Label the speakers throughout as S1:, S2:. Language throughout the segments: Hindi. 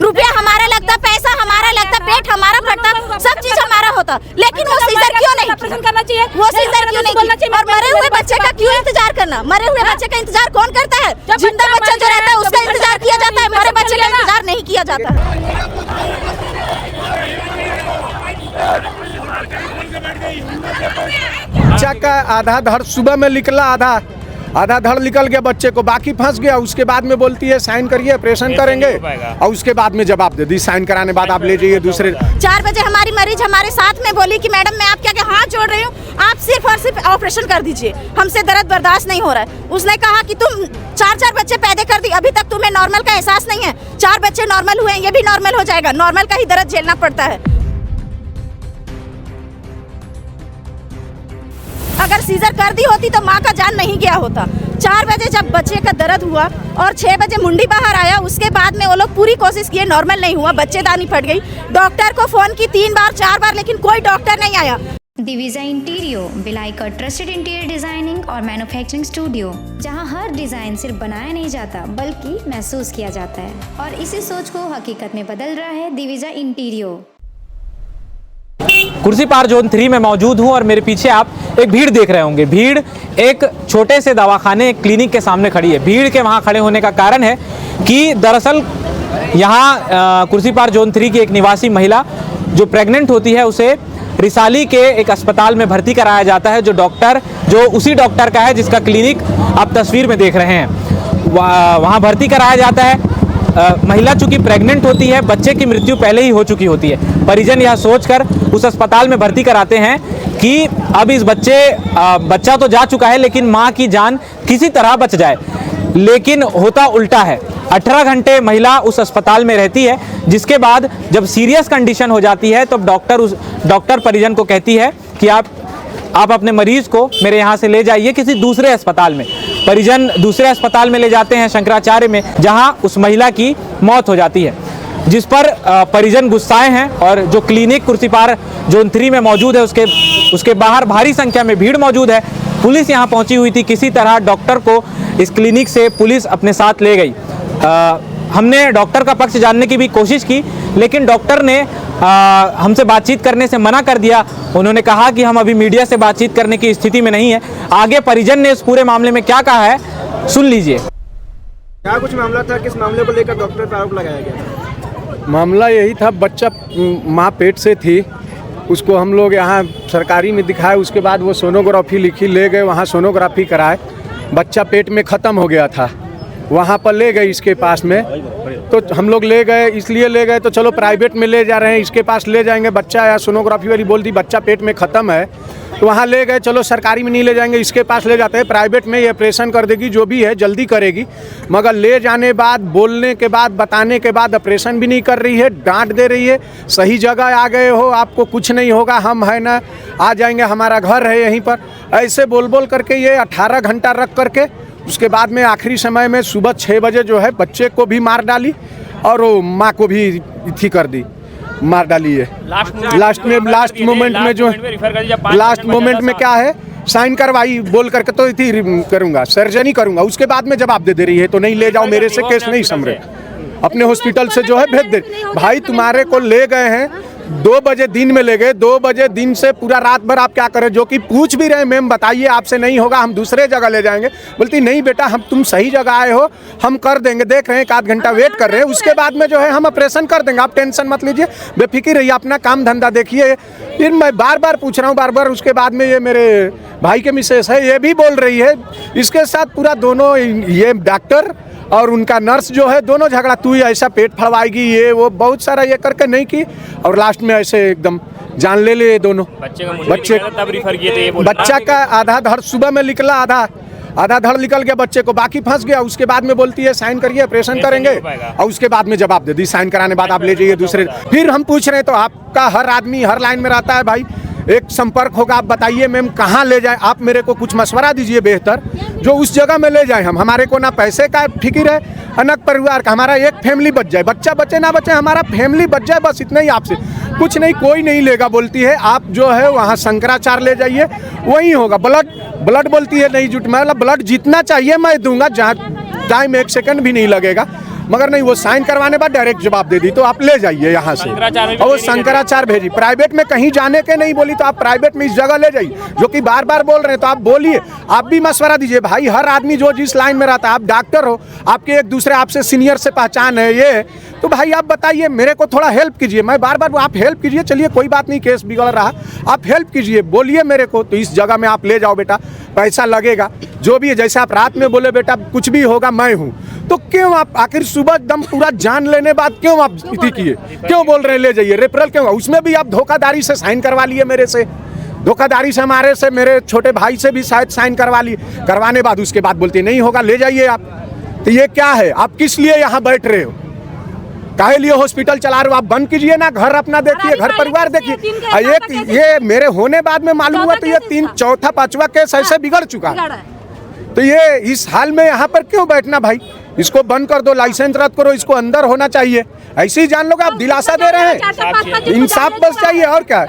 S1: रुपया हमारा लगता, पैसा हमारा लगता, पेट हमारा फटता, सब चीज हमारा होता, लेकिन वो सीजर क्यों नहीं करना चाहिए? वो सीजर क्यों नहीं? और मरे हुए बच्चे का क्यों इंतजार करना? मरे हुए बच्चे का इंतजार कौन करता है? जिंदा बच्चा जो रहता है उसका इंतजार किया जाता है, मरे बच्चे का इंतजार नहीं किया जाता।
S2: बच्चा का आधा धड़ सुबह में निकला, आधा धड़ निकल गया बच्चे को, बाकी फंस गया। उसके बाद में बोलती है साइन करिए, ऑपरेशन करेंगे, और उसके बाद में जवाब दे दी, साइन कराने बाद आप ले जाइए दूसरे। 4
S1: बजे हमारी मरीज हमारे साथ में बोली कि मैडम मैं आपके आगे हाथ जोड़ रही हूँ, आप सिर्फ और सिर्फ ऑपरेशन कर दीजिए, हमसे दर्द बर्दाश्त नहीं हो रहा है। उसने कहा कि तुम 4 बच्चे पैदा कर दी, अभी तक तुम्हें नॉर्मल का एहसास नहीं है। 4 बच्चे नॉर्मल हुए, ये भी नॉर्मल हो जाएगा, नॉर्मल का ही दर्द झेलना पड़ता है। अगर सीजर कर दी होती तो माँ का जान नहीं गया होता। 4 बजे जब बच्चे का दर्द हुआ और 6 बजे मुंडी बाहर आया, उसके बाद में वो लोग पूरी कोशिश किए, नॉर्मल नहीं हुआ, बच्चेदानी फट गई। डॉक्टर को फोन की 3 बार 4 बार, लेकिन कोई डॉक्टर नहीं आया।
S3: दिविजा इंटीरियो भिलाई का ट्रस्टेड इंटीरियर डिजाइनिंग और मैन्युफैक्चरिंग स्टूडियो, जहां हर डिजाइन सिर्फ बनाया नहीं जाता बल्कि महसूस किया जाता है, और इसी सोच को हकीकत में बदल रहा है दिविजा इंटीरियो।
S4: कुर्सी पार जोन 3 में मौजूद हूं और मेरे पीछे आप एक भीड़ देख रहे होंगे। भीड़ एक छोटे से दवाखाने, क्लिनिक के सामने खड़ी है। भीड़ के वहां खड़े होने का कारण है कि दरअसल यहां कुर्सी पार जोन 3 की एक निवासी महिला जो प्रेग्नेंट होती है, उसे रिसाली के एक अस्पताल में भर्ती कराया जाता है, जो उसी डॉक्टर का है जिसका क्लिनिक आप तस्वीर में देख रहे हैं। वहाँ भर्ती कराया जाता है। महिला चूंकि प्रेग्नेंट होती है, बच्चे की मृत्यु पहले ही हो चुकी होती है। परिजन यह सोचकर उस अस्पताल में भर्ती कराते हैं कि अब इस बच्चा तो जा चुका है, लेकिन माँ की जान किसी तरह बच जाए। लेकिन होता उल्टा है। 18 घंटे महिला उस अस्पताल में रहती है, जिसके बाद जब सीरियस कंडीशन हो जाती है तो डॉक्टर परिजन को कहती है कि आप अपने मरीज को मेरे यहाँ से ले जाइए किसी दूसरे अस्पताल में। परिजन दूसरे अस्पताल में ले जाते हैं, शंकराचार्य में, जहां उस महिला की मौत हो जाती है, जिस पर परिजन गुस्साए हैं। और जो क्लिनिक कुर्सी पार जोन 3 में मौजूद है, उसके बाहर भारी संख्या में भीड़ मौजूद है। पुलिस यहाँ पहुँची हुई थी, किसी तरह डॉक्टर को इस क्लिनिक से पुलिस अपने साथ ले गई। हमने डॉक्टर का पक्ष जानने की भी कोशिश की, लेकिन डॉक्टर ने हमसे बातचीत करने से मना कर दिया। उन्होंने कहा कि हम अभी मीडिया से बातचीत करने की स्थिति में नहीं है। आगे परिजन ने इस पूरे मामले में क्या कहा है, सुन लीजिए।
S5: क्या कुछ मामला था, किस मामले को लेकर डॉक्टर पर आरोप लगाया गया?
S2: मामला यही था, बच्चा माँ पेट से थी, उसको हम लोग यहाँ सरकारी में दिखाए, उसके बाद वो सोनोग्राफी लिखी, ले गए वहाँ सोनोग्राफी कराए, बच्चा पेट में ख़त्म हो गया था। वहाँ पर ले गए इसके पास में, तो हम लोग ले गए, इसलिए ले गए तो चलो प्राइवेट में ले जा रहे हैं, इसके पास ले जाएंगे, बच्चा या सोनोग्राफी वाली बोल दी बच्चा पेट में ख़त्म है, तो वहाँ ले गए, चलो सरकारी में नहीं ले जाएंगे, इसके पास ले जाते हैं, प्राइवेट में ये ऑपरेशन कर देगी, जो भी है जल्दी करेगी। मगर ले जाने बाद, बोलने के बाद, बताने के बाद ऑपरेशन भी नहीं कर रही है, डांट दे रही है, सही जगह आ गए हो, आपको कुछ नहीं होगा, हम है ना, आ जाएंगे, हमारा घर है यहीं पर, ऐसे बोल करके ये 18 घंटा रख करके, उसके बाद में आखिरी समय में सुबह 6 बजे जो है बच्चे को भी मार डाली और वो माँ को भी थी कर दी, मार डाली है। लास्ट मोमेंट में जो लास्ट मोमेंट में क्या है, साइन करवाई बोल करके तो थी करूँगा, सर्जरी करूँगा, उसके बाद में जवाब दे रही है तो नहीं ले जाओ, मेरे से केस नहीं समरे, अपने हॉस्पिटल से जो है भेज दे। भाई तुम्हारे को ले गए हैं 2 बजे दिन में ले गए, 2 बजे दिन से पूरा रात भर आप क्या करें, जो कि पूछ भी रहे मैम बताइए आपसे नहीं होगा, हम दूसरे जगह ले जाएंगे। बोलती नहीं बेटा, हम तुम सही जगह आए हो, हम कर देंगे, देख रहे हैं 1 आध घंटा वेट कर रहे हैं, उसके बाद में जो है हम ऑपरेशन कर देंगे, आप टेंशन मत लीजिए, बेफिक्र रहिए, अपना काम धंधा देखिए। फिर मैं बार पूछ रहा हूँ, बार उसके बाद में ये मेरे भाई के मिसेस है, ये भी बोल रही है, इसके साथ पूरा दोनों, ये डॉक्टर और उनका नर्स जो है, दोनों झगड़ा, तू ऐसा पेट फड़वाएगी, ये वो बहुत सारा ये करके नहीं की, और लास्ट में ऐसे एकदम जान ले दोनों। बच्चा का आधा धड़ सुबह में निकला, आधा धड़ निकल गया बच्चे को, बाकी फंस गया। उसके बाद में बोलती है साइन करिए, ऑपरेशन करेंगे, और उसके बाद में जवाब दे दी, साइन कराने बाद आप ले जाइए दूसरे। फिर हम पूछ रहे हैं तो आपका हर आदमी हर लाइन में रहता है भाई, एक संपर्क होगा, आप बताइए मैम कहाँ ले जाए, आप मेरे को कुछ मशवरा दीजिए बेहतर, जो उस जगह में ले जाए। हमारे को ना पैसे का फिक्र है, अनक परिवार का, हमारा एक फैमिली बच जाए, बच्चा बचे ना बचे, हमारा फैमिली बच जाए, बस इतना ही आपसे, कुछ नहीं, कोई नहीं लेगा। बोलती है आप जो है वहाँ शंकराचार्य ले जाइए, वही होगा। ब्लड बोलती है नहीं जुट, मतलब ब्लड जितना चाहिए मैं दूंगा, जहाँ टाइम 1 सेकंड भी नहीं लगेगा, मगर नहीं, वो साइन करवाने बाद डायरेक्ट जवाब दे दी तो आप ले जाइए यहाँ से। और वो शंकराचार्य भेजी, प्राइवेट में कहीं जाने के नहीं बोली तो आप प्राइवेट में इस जगह ले जाइए, जो कि बार बार बोल रहे हैं। तो आप बोलिए, आप भी मशवरा दीजिए भाई। हर आदमी जो जिस लाइन में रहता है, आप डॉक्टर हो, आपके एक दूसरे आपसे सीनियर से पहचान है ये, तो भाई आप बताइए, मेरे को थोड़ा हेल्प कीजिए। मैं बार बार आप हेल्प कीजिए, चलिए कोई बात नहीं, केस बिगड़ रहा, आप हेल्प कीजिए, बोलिए मेरे को। तो इस जगह में आप ले जाओ बेटा, पैसा लगेगा जो भी है। जैसे आप रात में बोले बेटा कुछ भी होगा मैं हूँ, तो क्यों आप आखिर सुबह दम पूरा जान लेने बाद क्यों आप इतनी किए, क्यों बोल रहे हैं ले जाइए? रेफरल क्यों? उसमें भी आप धोखाधड़ी से साइन करवा लिए मेरे से, धोखाधड़ी से हमारे से, मेरे छोटे भाई से भी शायद साइन करवा लिए। करवाने बाद उसके बाद बोलते नहीं होगा ले जाइए आप। तो ये क्या है? आप किस लिए यहाँ बैठ रहे हो? काहे लिए हॉस्पिटल चला रहे हो? आप बंद कीजिए ना, घर अपना देखिए, घर परिवार देखिए। एक ये मेरे होने बाद में मालूम हुआ तो ये 3, 4, 5वां केस ऐसे बिगड़ चुका है। तो ये इस हाल में यहाँ पर क्यों बैठना भाई? इसको बंद कर दो, लाइसेंस रद्द करो, इसको अंदर होना चाहिए। ऐसे ही जान लोग, आप दिलासा दे रहे हैं, इंसाफ बस चाहिए और क्या।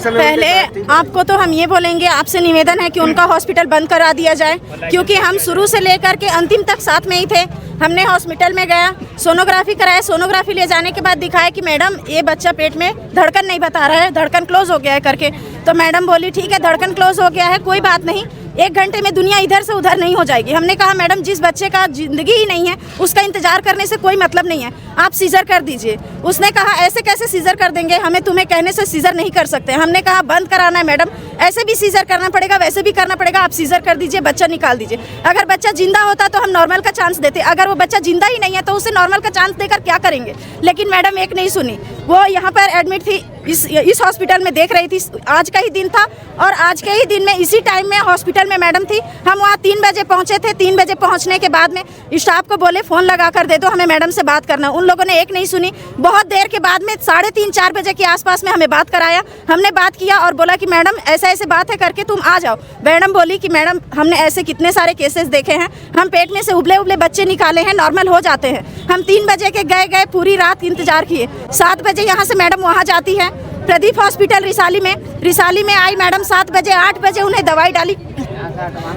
S1: पहले आपको तो हम ये बोलेंगे, आपसे निवेदन है कि उनका हॉस्पिटल बंद करा दिया जाए, क्योंकि हम शुरू से लेकर के अंतिम तक साथ में ही थे। हमने हॉस्पिटल में गया, सोनोग्राफी कराया, सोनोग्राफी ले जाने के बाद दिखाया कि मैडम ये बच्चा पेट में धड़कन नहीं बता रहा है, धड़कन क्लोज हो गया है करके। तो मैडम बोली ठीक है, धड़कन क्लोज हो गया है, कोई बात नहीं, 1 घंटे में दुनिया इधर से उधर नहीं हो जाएगी। हमने कहा मैडम जिस बच्चे का जिंदगी ही नहीं है उसका इंतजार करने से कोई मतलब नहीं है, आप सीजर कर दीजिए। उसने कहा ऐसे कैसे सीजर कर देंगे, हमें तुम्हें कहने से सीजर नहीं कर सकते। हमने कहा बंद कराना है मैडम, ऐसे भी सीजर करना पड़ेगा, वैसे भी करना पड़ेगा, आप सीजर कर दीजिए, बच्चा निकाल दीजिए। अगर बच्चा जिंदा होता तो हम नॉर्मल का चांस देते, अगर वो बच्चा जिंदा ही नहीं है तो उसे नॉर्मल का चांस देकर क्या करेंगे। लेकिन मैडम एक नहीं सुनी, वो यहाँ पर एडमिट थी, इस हॉस्पिटल में देख रही थी। आज का ही दिन था और आज के ही दिन में इसी टाइम में हॉस्पिटल में मैडम थी। हम वहाँ 3 बजे पहुँचे थे। 3 बजे पहुँचने के बाद में स्टाफ को बोले फ़ोन लगा कर दे दो, हमें मैडम से बात करना। उन लोगों ने एक नहीं सुनी। बहुत देर के बाद में 3:30, 4 बजे के आसपास में हमें बात कराया। हमने बात किया और बोला कि मैडम ऐसा ऐसे बात है करके तुम आ जाओ। मैडम बोली कि मैडम हमने ऐसे कितने सारे केसेस देखे हैं, हम पेट में से उबले उबले बच्चे निकाले हैं, नॉर्मल हो जाते हैं। हम 3 बजे के गए, पूरी रात इंतजार किए। 7 बजे यहाँ से मैडम वहाँ जाती है प्रदीप हॉस्पिटल रिसाली में आई मैडम 7 बजे। 8 बजे उन्हें दवाई डाली।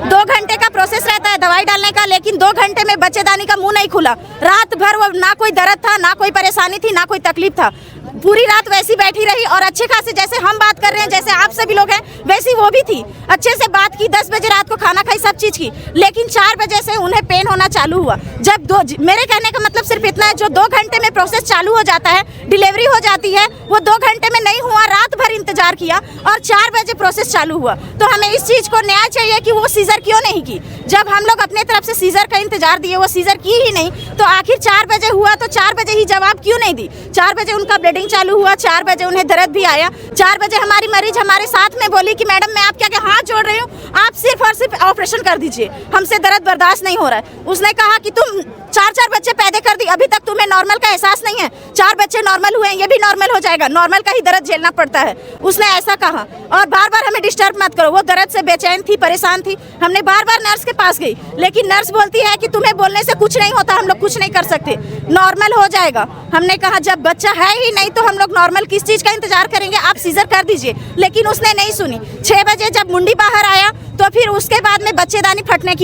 S1: 2 घंटे का प्रोसेस रहता है दवाई डालने का, लेकिन 2 घंटे में बच्चेदानी का मुंह नहीं खुला। रात भर वो ना कोई दर्द था, ना कोई परेशानी थी, ना कोई तकलीफ था। पूरी रात वैसी बैठी रही और अच्छे खासे जैसे हम बात कर रहे हैं, जैसे आप सभी लोग हैं, वैसी वो भी थी। अच्छे से बात की, 10 बजे रात को खाना खाई, सब चीज़ की। लेकिन 4 बजे से उन्हें पेन होना चालू हुआ। जब मेरे कहने का मतलब सिर्फ इतना है, जो 2 घंटे में प्रोसेस चालू हो जाता है, डिलीवरी हो जाती है, वो 2 घंटे में नहीं हुआ। रात भर इंतजार किया और 4 बजे प्रोसेस चालू हुआ। तो हमें इस चीज़ को न्याय चाहिए कि वो सीजर क्यों नहीं की। जब हम लोग अपने तरफ से सीजर का इंतजार दिए, वो सीजर की ही नहीं, तो आखिर 4 बजे हुआ तो 4 बजे ही जवाब क्यों नहीं दी। 4 बजे उनका ब्लीडिंग चालू हुआ, 4 बजे उन्हें दर्द भी आया। 4 बजे हमारी मरीज हमारे साथ में बोली कि मैडम मैं आपके आगे हाथ जोड़ रही हूँ, आप सिर्फ और सिर्फ ऑपरेशन कर दीजिए, हमसे दर्द बर्दाश्त नहीं हो रहा है। उसने कहा कि तुम 4 बच्चे पैदा कर दी, अभी तक तुम्हें नॉर्मल का एहसास नहीं है। 4 बच्चे नॉर्मल हुए हैं, ये भी नॉर्मल हो जाएगा, नॉर्मल का ही दर्द झेलना पड़ता है। उसने ऐसा कहा और बार बार हमें डिस्टर्ब मत करो। वो दर्द से बेचैन थी, परेशान थी। हमने बार बार नर्स के पास गई, लेकिन नर्स बोलती है कि तुम्हें बोलने से कुछ नहीं होता, हम लोग कुछ नहीं कर सकते, नॉर्मल हो जाएगा। हमने कहा जब बच्चा है ही नहीं तो हम लोग नॉर्मल किस चीज़ का इंतजार करेंगे, आप सीजर कर दीजिए। लेकिन उसने नहीं सुनी। 6 बजे जब मुंडी बाहर आया तो फिर उसके बाद में बच्चेदानी फटने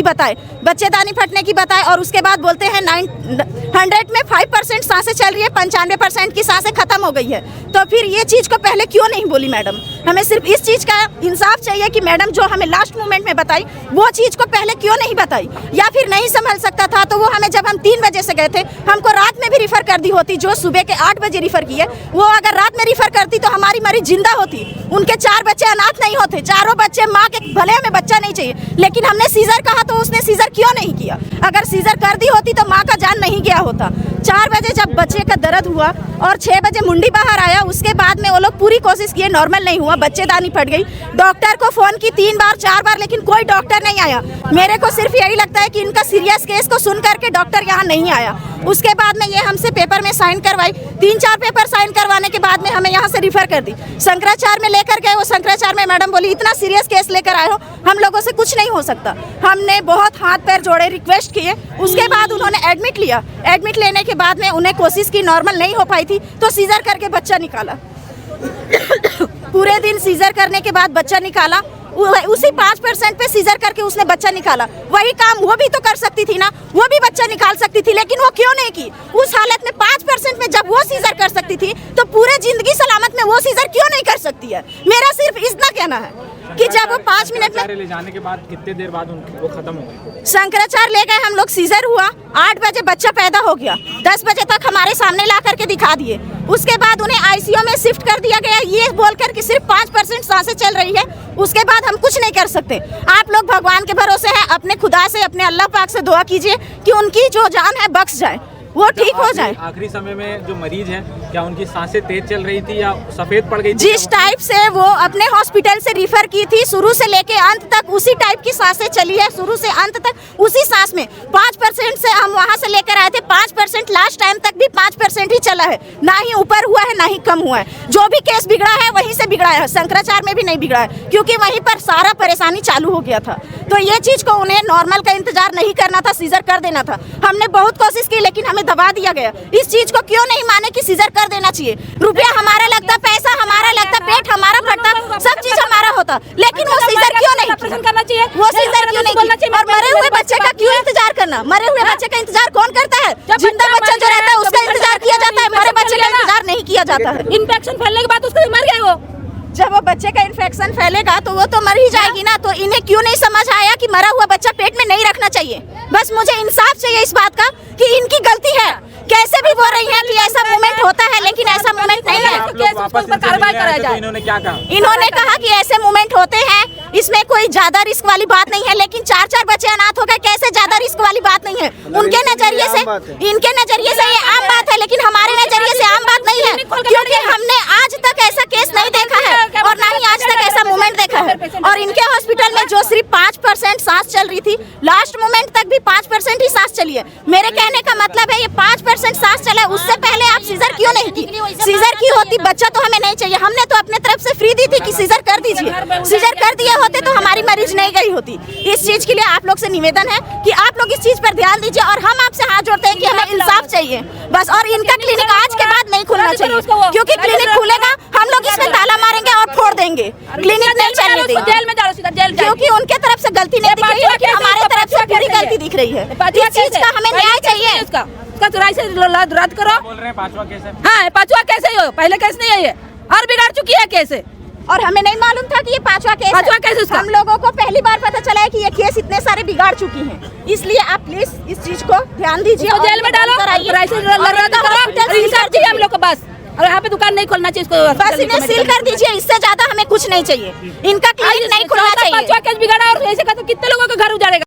S1: की बताए और उसके बाद बोलते हैं 100 में 5% सांसें चल रही है, 95% की सांसें खत्म हो गई है। तो फिर ये चीज़ को पहले क्यों नहीं बोली मैडम? हमें सिर्फ इस चीज़ का इंसाफ चाहिए कि मैडम जो हमें लास्ट मोमेंट में बताई, वो चीज़ को पहले क्यों नहीं बताई। या फिर नहीं संभल सकता था तो वो हमें, जब हम 3 बजे से गए थे, हमको रात में भी रिफ़र कर दी होती। जो सुबह के 8 बजे रिफ़र किए, वो अगर रात में रिफ़र करती तो हमारी मरीज जिंदा होती। उनके 4 बच्चे अनाथ नहीं होते, चारों बच्चे माँ के, भले हमें बच्चा नहीं चाहिए, लेकिन हमने सीजर कहा तो उसने सीजर क्यों नहीं किया। अगर सीजर कर दी होती तो माँ का जान नहीं गया होता। 4 बजे जब बच्चे का दर्द हुआ और 6 बजे मुंडी बाहर आया, उसके बाद में वो लोग पूरी कोशिश किए, नॉर्मल नहीं हुआ, बच्चेदानी फट गई। डॉक्टर को फ़ोन की 3 बार 4 बार, लेकिन कोई डॉक्टर नहीं आया। मेरे को सिर्फ यही लगता है कि इनका सीरियस केस को सुन करके डॉक्टर यहाँ नहीं आया। उसके बाद में ये हमसे पेपर में साइन करवाई। 3-4 पेपर साइन करवाने के बाद में हमें यहाँ से रिफ़र कर दी। शंकराचार्य में लेकर गए, वो शंकराचार्य में मैडम बोली इतना सीरियस केस लेकर आए हो, हम लोगों से कुछ नहीं हो सकता। हमने बहुत हाथ पैर जोड़े, रिक्वेस्ट किए। उसके बाद उन्होंने एडमिट लिया। एडमिट लेने के बाद में उन्हें कोशिश की, नॉर्मल नहीं हो पाई थी तो सीजर करके बच्चा निकाला। पूरे दिन सीजर करने के बाद बच्चा निकाला। उसी 5% पे सीजर करके उसने बच्चा निकाला। वही काम वो भी तो कर सकती थी ना, वो भी बच्चा निकाल सकती थी, लेकिन वो क्यों नहीं की? उस हालत में 5% में जब वो सीजर कर सकती थी तो पूरे जिंदगी सलामत में वो सीजर क्यों नहीं कर सकती है? मेरा सिर्फ इतना कहना है कि जब वो 5 मिनट में
S4: ले जाने के बाद कितने देर बाद वो खत्म हो गई?
S1: शंकराचार्य ले गए हम लोग, सीजर हुआ, 8 बजे बच्चा पैदा हो गया, 10 बजे तक हमारे सामने ला करके दिखा दिए। उसके बाद उन्हें आईसीयू में शिफ्ट कर दिया गया, ये बोलकर कि सिर्फ 5% सांसें चल रही है, उसके बाद हम कुछ नहीं कर सकते। आप लोग भगवान के भरोसे हैं, अपने खुदा से, अपने अल्लाह पाक से दुआ कीजिए कि उनकी जो जान है बख्श जाए, वो ठीक हो जाए।
S4: आखिरी समय में जो मरीज हैं, क्या उनकी सांसें तेज चल रही थी या सफेद पड़ गई थी?
S1: जिस टाइप से वो अपने हॉस्पिटल से रिफर की थी, शुरू से लेके अंत तक उसी टाइप की सांसें चली है, शुरू से अंत तक उसी सांस में। 5% से हम वहां से लेकर आए थे, 5% लास्ट टाइम तक भी 5% ही चला है, ना ही ऊपर हुआ है ना ही कम हुआ है। जो भी केस बिगड़ा है वहीं से बिगड़ा है, शंकराचार्य में भी नहीं बिगड़ा है, क्योंकि वहीं पर सारा परेशानी चालू हो गया था। तो ये चीज को उन्हें नॉर्मल का इंतजार नहीं करना था, सीजर कर देना था। हमने बहुत कोशिश की लेकिन हमें दबा दिया गया। इस चीज को क्यों नहीं माने कि सीजर कर देना चाहिए? रुपया हमारा लगता, पैसा हमारा लगता, पेट हमारा फटता, सब चीज हमारा होता, लेकिन वो सीजर क्यों नहीं करना चाहिए? वो सीजर क्यों नहीं? और मरे हुए बच्चे का क्यों इंतजार करना? मरे हुए बच्चे का इंतजार कौन करता है? जिंदा बच्चा जो रहता है उसका इंतजार किया जाता है, मरे बच्चे का इंतजार नहीं किया जाता है।
S6: इन्फेक्शन फैलने के बाद उसको मर गए वो।
S1: जब वो बच्चे का इन्फेक्शन फैलेगा तो वो तो मर ही जाएगी ना। तो इन्हें क्यों नहीं समझ आया कि मरा हुआ बच्चा पेट में नहीं रखना चाहिए? बस मुझे इंसाफ चाहिए इस बात का कि इनकी गलती है। कैसे भी बोल रही हैं कि ऐसा मूवमेंट होता है, लेकिन ऐसा मूवमेंट नहीं है।
S6: कार्रवाई कराया जाए।
S4: इन्होंने क्या कहा?
S1: इन्होंने कहा कि ऐसे मूवमेंट होते हैं, इसमें कोई ज्यादा रिस्क वाली बात नहीं है, लेकिन 4-4 बच्चे अनाथ हो गए, कैसे ज्यादा रिस्क वाली बात नहीं है? उनके नजरिए से, इनके नजरिए से ये आम बात है, लेकिन हमारे नजरिए से आम बात नहीं है, क्योंकि हमने आज तक ऐसा केस नहीं देखा है और ना ही आज तक ऐसा मूवमेंट देखा है। और इनके हॉस्पिटल में जो सिर्फ 5% सांस चल रही थी, लास्ट मोमेंट तक भी 5% ही सांस चली है। मेरे कहने का मतलब है ये 5% सांस चला, उससे पहले आप सीजर क्यों नहीं की? सीजर की होती बच्चा तो हमें नहीं चाहिए, हमने तो अपने तरफ से फ्री दी थी कि सीजर कर दीजिए। सीजर कर दिए होते तो हमारी मरीज नहीं गई होती। इस चीज के लिए आप लोग से निवेदन है कि आप लोग इस चीज पर ध्यान दीजिए और हम आपसे हाथ जोड़ते हैं कि हमें इंसाफ चाहिए बस। और इनका क्लिनिक आज के बाद नहीं खुलना चाहिए, क्योंकि क्लिनिक खुलेगा हम लोग इसमें ताला मारेंगे और फोड़ देंगे, क्लिनिक नहीं चलने देंगे।
S6: जेल में डालो, सीधा जेल,
S1: क्योंकि उनके तरफ से गलती नहीं दिख रही है, लेकिन हमारे तरफ से पूरी गलती दिख रही है। इस चीज का हमें न्याय चाहिए।
S6: उसका चुराई से रद्द करो।
S4: बोल रहे हैं 5वां केस है।
S6: हाँ 5वां केस है, पहले केस नहीं है ये, और बिगाड़ चुकी है केस।
S1: और हमें नहीं मालूम था कि ये 5वां केस है।
S6: 5वां केस उसका।
S1: हम लोगों को पहली बार पता चला है कि ये केस इतने सारे बिगाड़ चुकी हैं। इसलिए आप प्लीज इस चीज को ध्यान दीजिए और
S6: जेल में डालो, इंसाफ चाहिए हम लोग को बस। और यहाँ पे दुकान नहीं खोलना चाहिए इसको,
S1: बस इन्हें सील कर दीजिए, इससे ज्यादा हमें कुछ नहीं चाहिए। इनका क्लिनिक नहीं खुलना चाहिए।
S6: 5वां केस बिगाड़ा और ऐसे का तो कितने लोगों का घर उजाड़ेगा।